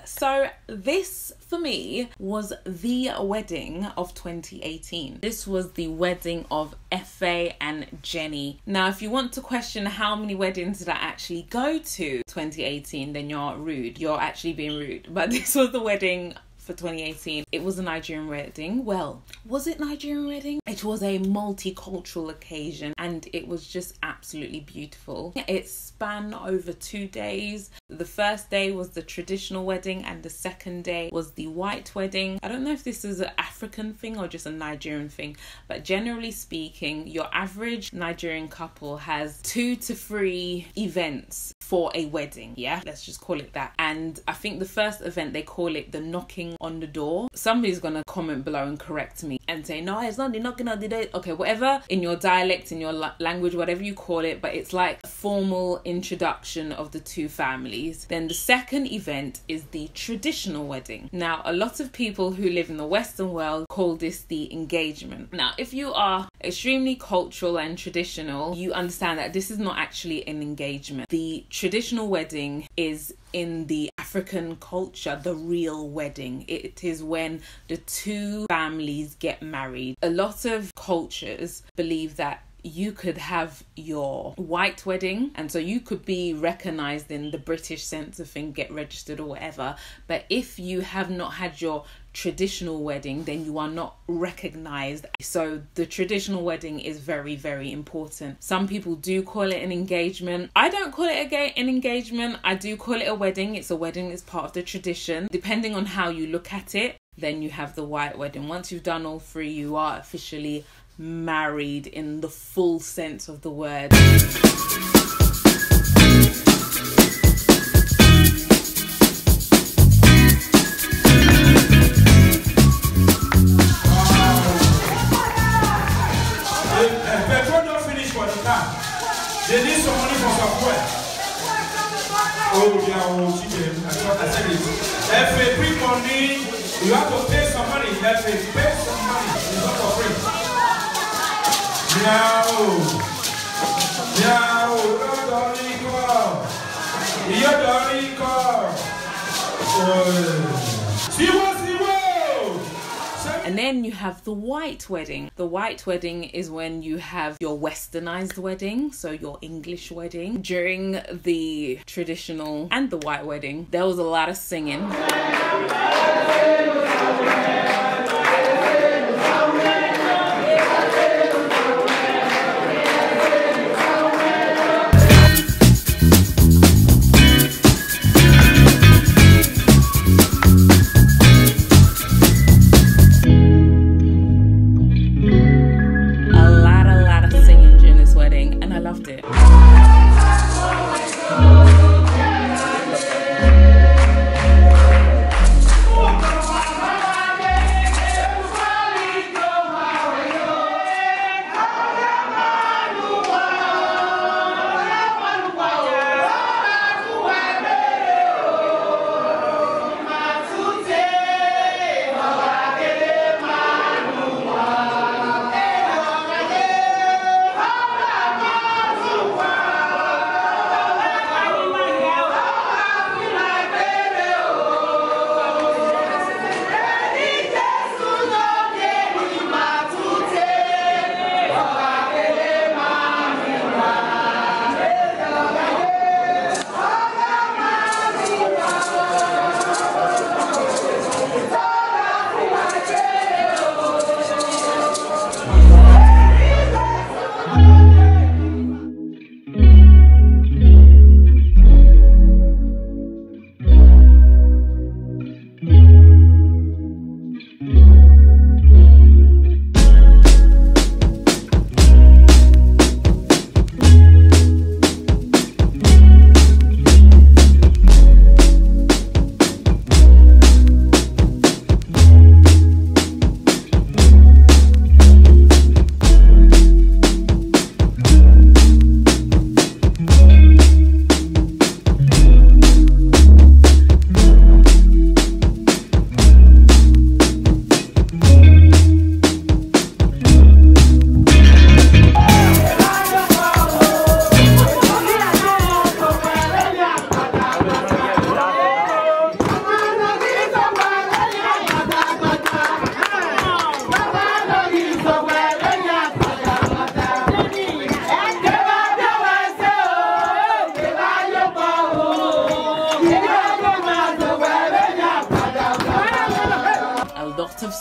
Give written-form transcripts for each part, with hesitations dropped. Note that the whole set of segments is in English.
So this for me was the wedding of 2018. This was the wedding of Efe and Jenny. Now, if you want to question how many weddings did I actually go to 2018, then you're rude. You're actually being rude. But this was the wedding for 2018. It was a Nigerian wedding. Well, was it Nigerian wedding? It was a multicultural occasion and it was just absolutely beautiful. It spanned over 2 days. The first day was the traditional wedding and the second day was the white wedding. I don't know if this is an African thing or just a Nigerian thing, but generally speaking, your average Nigerian couple has 2 to 3 events for a wedding. Yeah, let's just call it that. And I think the first event, they call it the knocking on the door. Somebody's gonna comment below and correct me and say, no, it's not the knocking on the door. Okay, whatever, in your dialect, in your language, whatever you call it, but it's like a formal introduction of the two families. Then the second event is the traditional wedding. Now, a lot of people who live in the Western world call this the engagement. Now, if you are extremely cultural and traditional, you understand that this is not actually an engagement. The traditional wedding is in the African culture, the real wedding. It is when the two families get married. A lot of cultures believe that you could have your white wedding and so you could be recognized in the British sense of thing, get registered or whatever, but if you have not had your traditional wedding, then you are not recognized. So the traditional wedding is very, very important. Some people do call it an engagement. I don't call it an engagement. I do call it a wedding. It's a wedding. It's part of the tradition. Depending on how you look at it, then you have the white wedding. Once you've done all three, you are officially married in the full sense of the word. They need some money for some work. Oh, they are all cheating. I said it. If they bring money, you have to pay some money. If they pay some money, it's not for free. And then you have the white wedding. The white wedding is when you have your westernized wedding, so your English wedding. During the traditional and the white wedding, there was a lot of singing.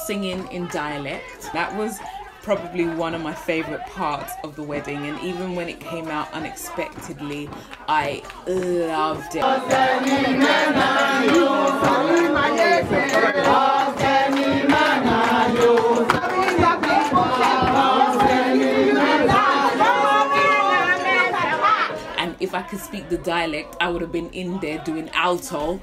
singing in dialect. That was probably one of my favorite parts of the wedding, and even when it came out unexpectedly, I loved it. And if I could speak the dialect, I would have been in there doing alto.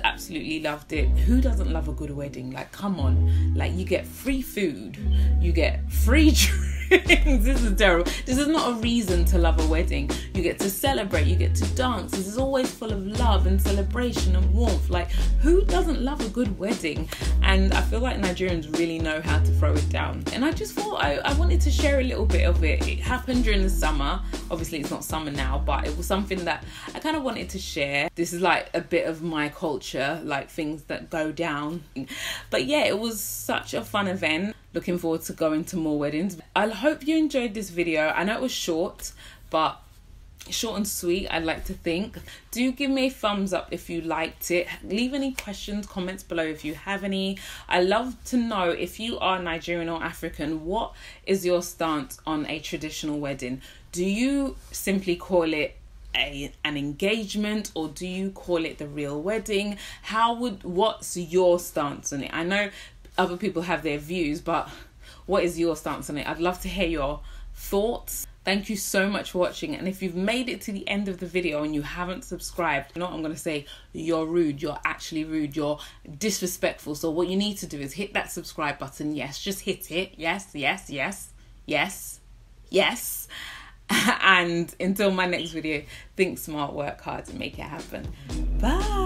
Absolutely loved it. Who doesn't love a good wedding? Like, come on. Like, you get free food, you get free drinks. This is terrible. This is not a reason to love a wedding. You get to celebrate, you get to dance. This is always full of love and celebration and warmth. Like, who doesn't love a good wedding? And I feel like Nigerians really know how to throw it down. And I just thought I wanted to share a little bit of it. It happened during the summer. Obviously it's not summer now, but it was something that I kind of wanted to share. This is like a bit of my culture, like things that go down. But yeah, it was such a fun event. Looking forward to going to more weddings. I hope you enjoyed this video. I know it was short, but short and sweet, I'd like to think. Do give me a thumbs up if you liked it. Leave any questions, comments below if you have any. I love to know, if you are Nigerian or African, what is your stance on a traditional wedding? Do you simply call it an engagement, or do you call it the real wedding? What's your stance on it? I know other people have their views, but what is your stance on it? I'd love to hear your thoughts. Thank you so much for watching, and if you've made it to the end of the video and you haven't subscribed, you know what I'm going to say? You're rude. You're actually rude. You're disrespectful. So what you need to do is hit that subscribe button. Yes, just hit it. Yes, yes, yes, yes, yes. And until my next video, think smart, work hard, and make it happen. Bye.